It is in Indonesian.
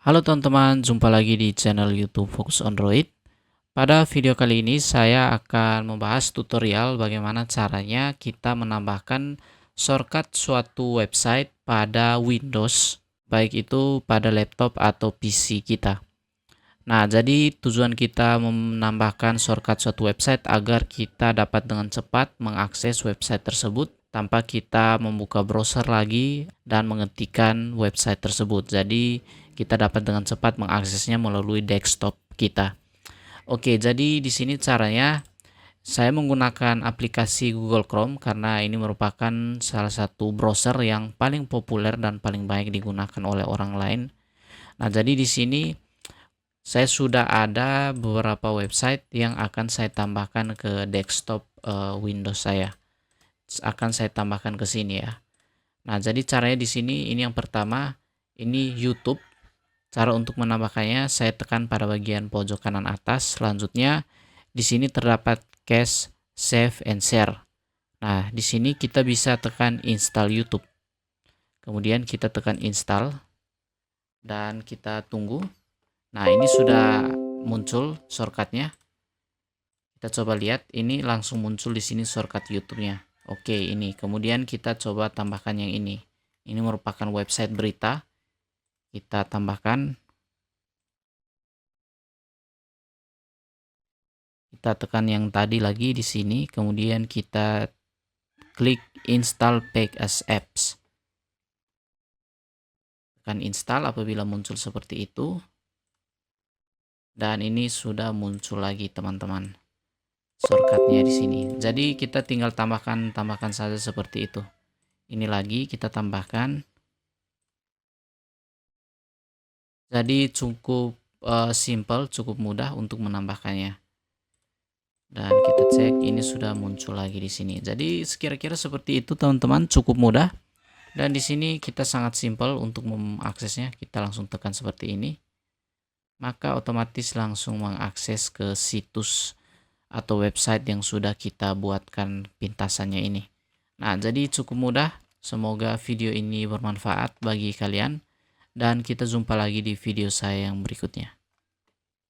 Halo teman-teman, jumpa lagi di channel YouTube Fokus Android. Pada video kali ini saya akan membahas tutorial bagaimana caranya kita menambahkan shortcut suatu website pada Windows, baik itu pada laptop atau PC kita. Nah, jadi tujuan kita menambahkan shortcut suatu website agar kita dapat dengan cepat mengakses website tersebut tanpa kita membuka browser lagi dan mengetikkan website tersebut. Jadi kita dapat dengan cepat mengaksesnya melalui desktop kita. Oke, jadi di sini caranya saya menggunakan aplikasi Google Chrome karena ini merupakan salah satu browser yang paling populer dan paling baik digunakan oleh orang lain. Nah, jadi di sini saya sudah ada beberapa website yang akan saya tambahkan ke desktop Windows saya. Akan saya tambahkan ke sini ya. Nah, jadi caranya di sini ini yang pertama, ini YouTube. Cara untuk menambahkannya saya tekan pada bagian pojok kanan atas. Selanjutnya di sini terdapat cache, save and share. Nah, di sini kita bisa tekan install YouTube. Kemudian kita tekan install dan kita tunggu. Nah, ini sudah muncul shortcutnya. Kita coba lihat, ini langsung muncul di sini shortcut YouTube-nya. Oke, ini. Kemudian kita coba tambahkan yang ini. Ini merupakan website berita. Kita tambahkan. Kita tekan yang tadi lagi di sini. Kemudian kita klik install pack as apps. Tekan install apabila muncul seperti itu. Dan ini sudah muncul lagi teman-teman, shortcutnya di sini. Jadi kita tinggal tambahkan saja seperti itu. Ini lagi kita tambahkan. Jadi cukup simple, cukup mudah untuk menambahkannya. Dan kita cek, ini sudah muncul lagi di sini. Jadi kira-kira seperti itu teman-teman, cukup mudah. Dan di sini kita sangat simple untuk mengaksesnya. Kita langsung tekan seperti ini. Maka otomatis langsung mengakses ke situs atau website yang sudah kita buatkan pintasannya ini. Nah, jadi cukup mudah. Semoga video ini bermanfaat bagi kalian. Dan kita jumpa lagi di video saya yang berikutnya.